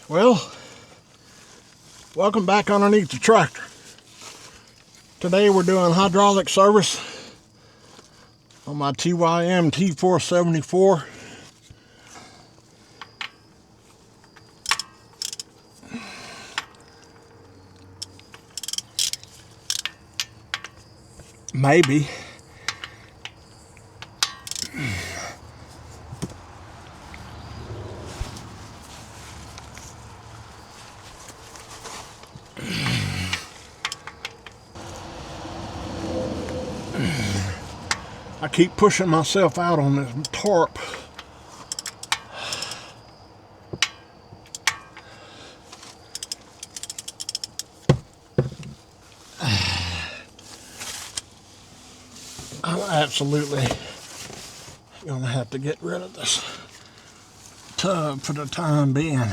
Well, welcome back underneath the tractor. Today we're doing hydraulic service on my TYM T474. Maybe. I keep pushing myself out on this tarp. I'm absolutely gonna have to get rid of this tub for the time being.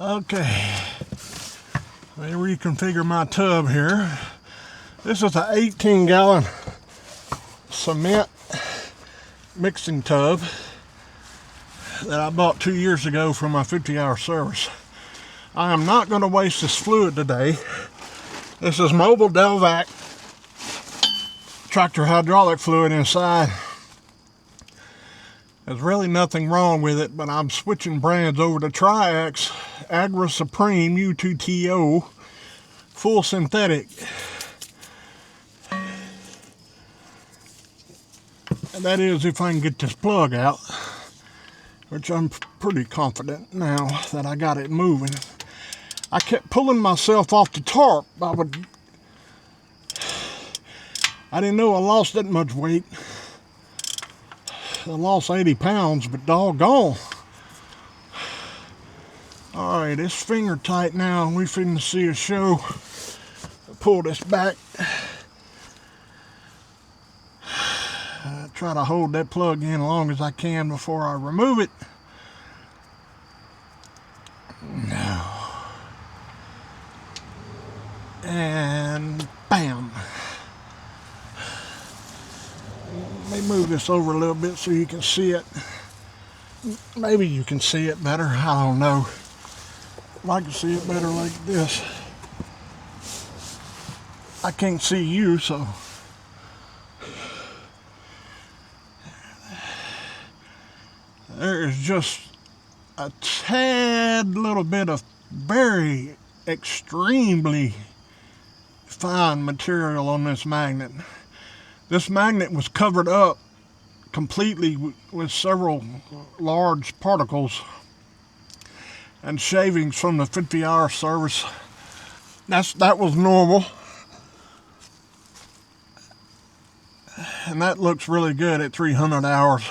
Okay, let me reconfigure my tub here. This is an 18-gallon cement mixing tub that I bought 2 years ago for my 50-hour service. I am not going to waste this fluid today. This is mobile Delvac tractor hydraulic fluid inside. There's really nothing wrong with it, but I'm switching brands over to TRIAX Agra Supreme UTTO full synthetic. And that is if I can get this plug out, which I'm pretty confident now that I got it moving. I kept pulling myself off the tarp. I didn't know I lost that much weight. I lost 80 pounds, but doggone. All right, it's finger tight now. We finna see a show. Pull this back. Try to hold that plug in as long as I can before I remove it. Now. And bam. Let me move this over a little bit so you can see it. Maybe you can see it better. I don't know. I can see it better like this. I can't see you, so. There is just a tad little bit of very extremely fine material on this magnet. This magnet was covered up completely with several large particles and shavings from the 50-hour service. That was normal. And that looks really good at 300 hours.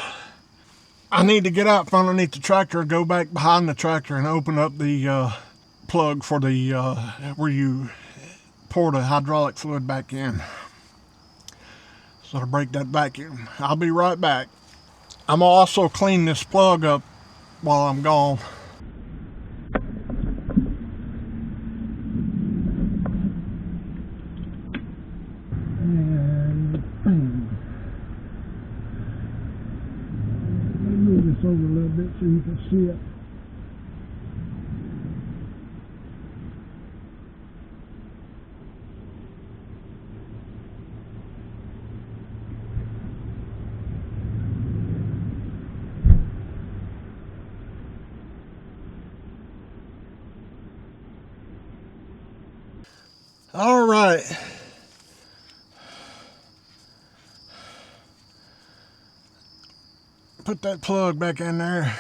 I need to get out from underneath the tractor, go back behind the tractor and open up the plug for the where you pour the hydraulic fluid back in. So to break that vacuum. I'll be right back. I'm gonna also clean this plug up while I'm gone. And bam. Let me move this over a little bit so you can see it. All right. Put that plug back in there.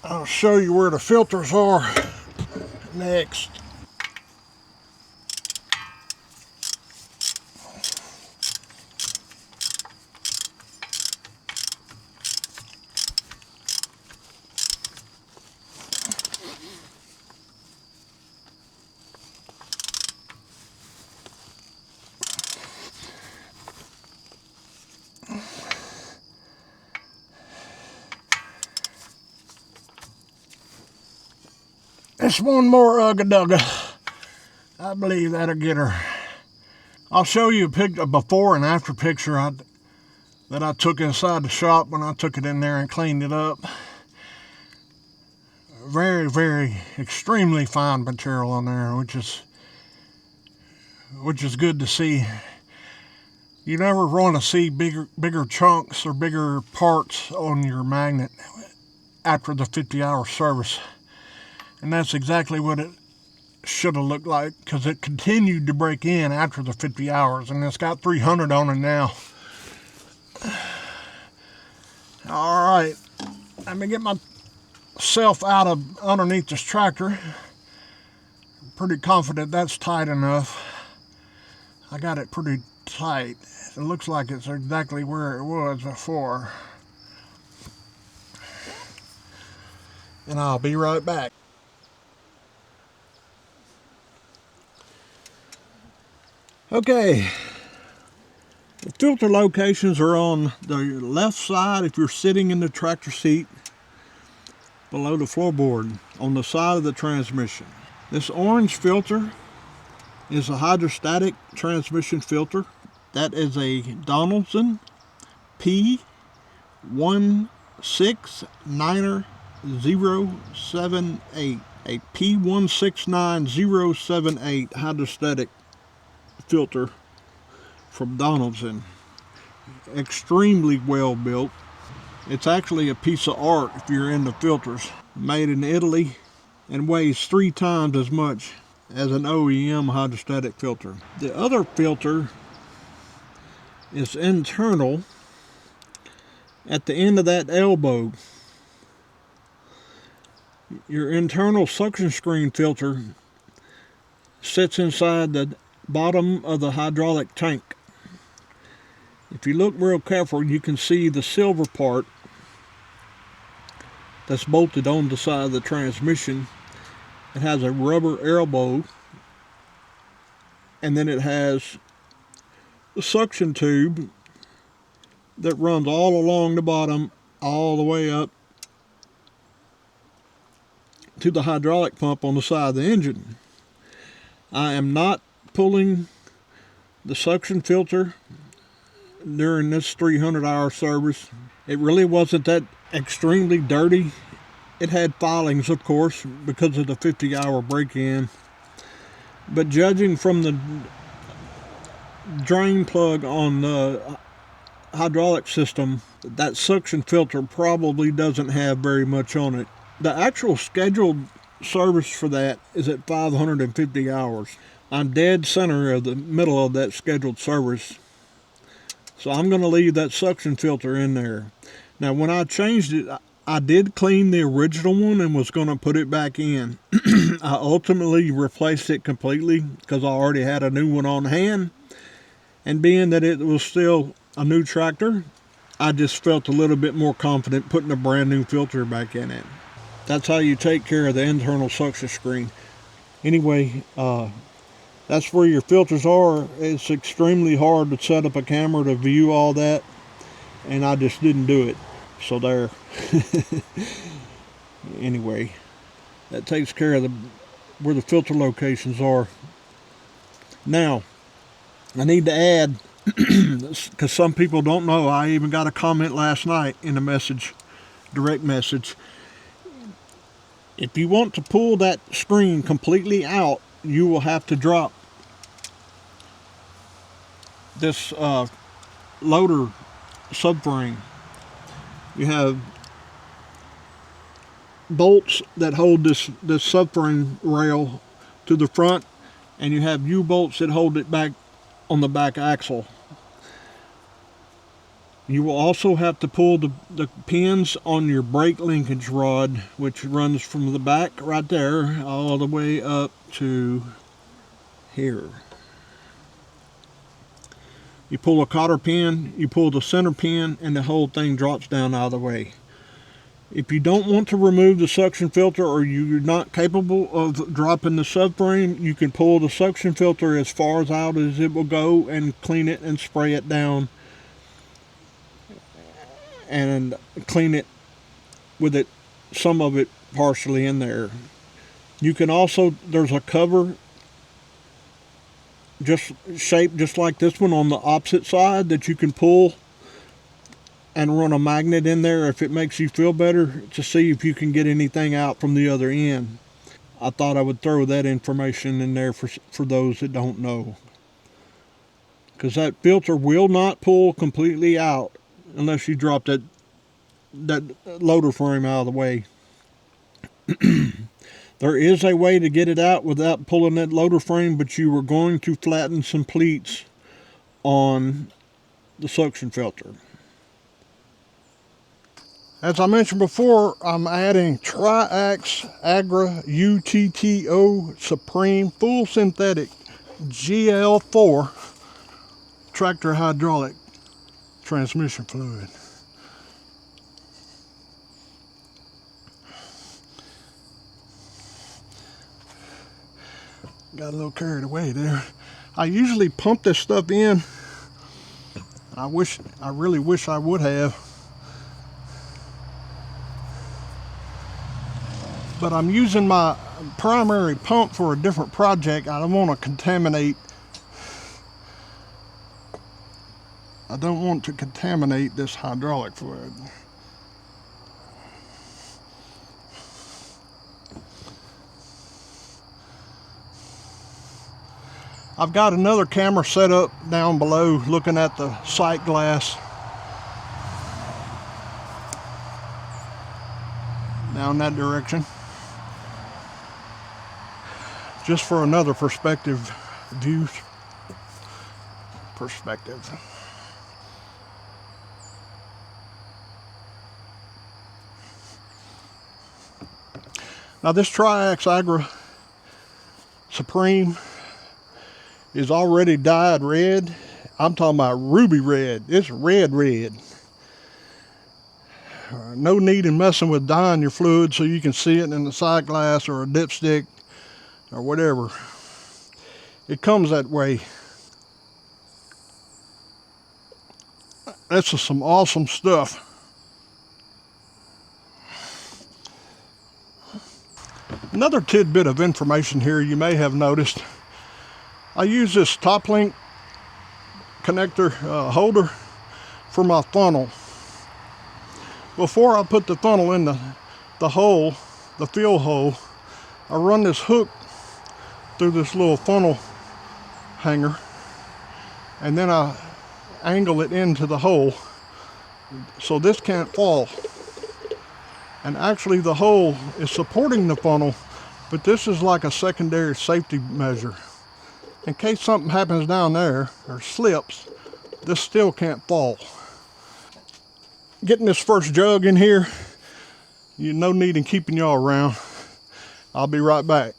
I'll show you where the filters are next. Just one more ugga-dugga. I believe that'll get her. I'll show you a before and after picture that I took inside the shop when I took it in there and cleaned it up. Very, very extremely fine material on there, which is good to see. You never want to see bigger chunks or bigger parts on your magnet after the 50-hour service. And that's exactly what it should have looked like, because it continued to break in after the 50 hours, and it's got 300 on it now. All right, let me get myself out of underneath this tractor. I'm pretty confident that's tight enough. I got it pretty tight. It looks like it's exactly where it was before. And I'll be right back. Okay, the filter locations are on the left side if you're sitting in the tractor seat below the floorboard on the side of the transmission. This orange filter is a hydrostatic transmission filter. That is a Donaldson P169078, a P169078 hydrostatic filter from Donaldson. Extremely well built. It's actually a piece of art if you're into filters. Made in Italy and weighs 3 times as much as an OEM hydrostatic filter. The other filter is internal at the end of that elbow. Your internal suction screen filter sits inside the bottom of the hydraulic tank. If you look real careful, you can see the silver part that's bolted on the side of the transmission. It has a rubber elbow, and then it has a suction tube that runs all along the bottom, all the way up to the hydraulic pump on the side of the engine. I am not pulling the suction filter during this 300-hour service. It really wasn't that extremely dirty. It had filings, of course, because of the 50-hour break-in. But judging from the drain plug on the hydraulic system, that suction filter probably doesn't have very much on it. The actual scheduled service for that is at 550 hours. I'm dead center of the middle of that scheduled service, so I'm going to leave that suction filter in there. Now, when I changed it, I did clean the original one and was going to put it back in. I ultimately replaced it completely because I already had a new one on hand, and being that it was still a new tractor, I just felt a little bit more confident putting a brand new filter back in it. That's how you take care of the internal suction screen. Anyway, that's where your filters are. It's extremely hard to set up a camera to view all that, and I just didn't do it. So there. Anyway, that takes care of where the filter locations are. Now, I need to add, because some people don't know, I even got a comment last night in a message, direct message. If you want to pull that screen completely out, you will have to drop this loader subframe. You have bolts that hold this subframe rail to the front, and you have U-bolts that hold it back on the back axle. You will also have to pull the pins on your brake linkage rod, which runs from the back right there all the way up to here. You pull a cotter pin, you pull the center pin, and the whole thing drops down out of the way. If you don't want to remove the suction filter, or you're not capable of dropping the subframe, you can pull the suction filter as far out as it will go and clean it and spray it down and clean it with it, some of it partially in there. You can also, there's a cover just shaped just like this one on the opposite side that you can pull and run a magnet in there if it makes you feel better, to see if you can get anything out from the other end. I thought I would throw that information in there for those that don't know, because that filter will not pull completely out unless you drop that loader frame out of the way. There is a way to get it out without pulling that loader frame, but you are going to flatten some pleats on the suction filter. As I mentioned before, I'm adding TRIAX Agra UTTO Supreme Full Synthetic GL4 Tractor Hydraulic Transmission Fluid. Got a little carried away there. I usually pump this stuff in. I really wish I would have. But I'm using my primary pump for a different project. I don't want to contaminate this hydraulic fluid. I've got another camera set up down below looking at the sight glass down that direction, just for another perspective. Now this TRIAX Agra Supreme is already dyed red. I'm talking about ruby red. It's red. No need in messing with dyeing your fluid so you can see it in the side glass or a dipstick or whatever. It comes that way. This is some awesome stuff. Another tidbit of information here you may have noticed. I use this top link connector holder for my funnel. Before I put the funnel in the hole, the fill hole, I run this hook through this little funnel hanger, and then I angle it into the hole so this can't fall. And actually the hole is supporting the funnel, but this is like a secondary safety measure. In case something happens down there or slips, this still can't fall. Getting this first jug in here, no need in keeping y'all around. I'll be right back.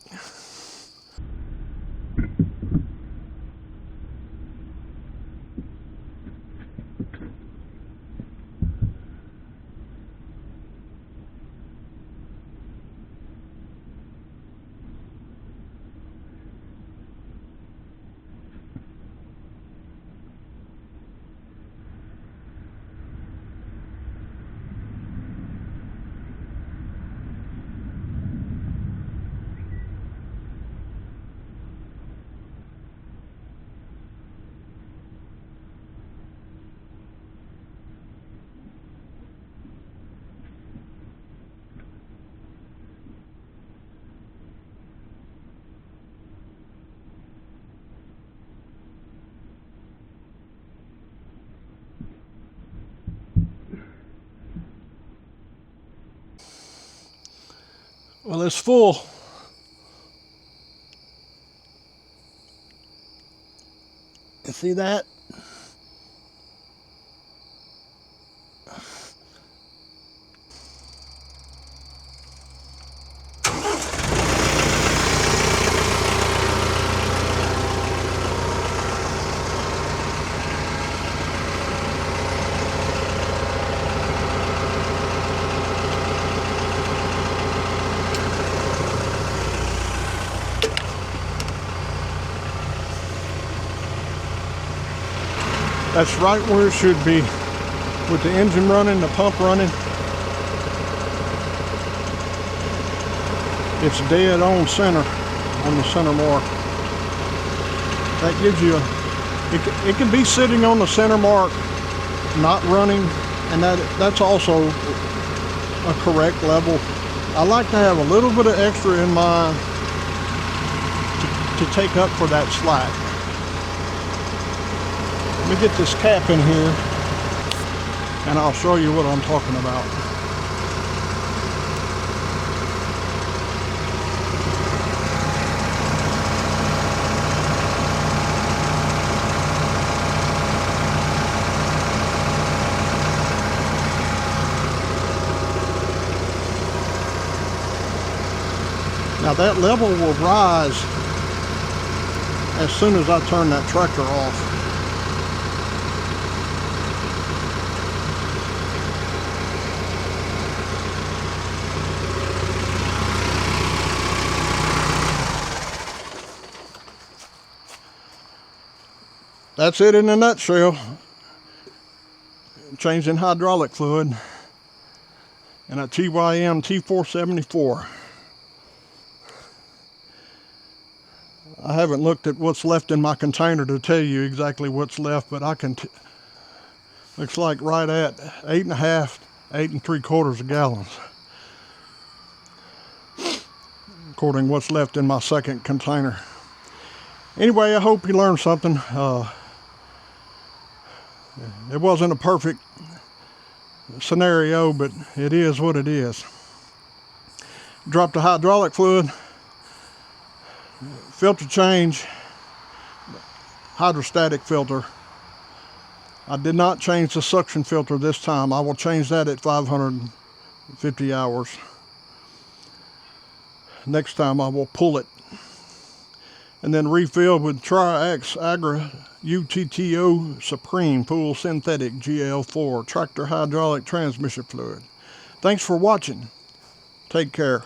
Well, it's full. You see that? That's right where it should be, with the engine running, the pump running. It's dead on center, on the center mark. That gives you it can be sitting on the center mark, not running, and that's also a correct level. I like to have a little bit of extra in mind to take up for that slack. Let me get this cap in here and I'll show you what I'm talking about. Now that level will rise as soon as I turn that tractor off. That's it in a nutshell. Changing hydraulic fluid and a TYM T474. I haven't looked at what's left in my container to tell you exactly what's left, but I can, looks like right at 8.5, 8 3/4 gallons. According to what's left in my second container. Anyway, I hope you learned something. It wasn't a perfect scenario, but it is what it is. Dropped the hydraulic fluid, filter change, hydrostatic filter. I did not change the suction filter this time. I will change that at 550 hours. Next time I will pull it. And then refill with TRIAX Agra UTTO Supreme Full Synthetic GL4 Tractor Hydraulic Transmission Fluid. Thanks for watching. Take care.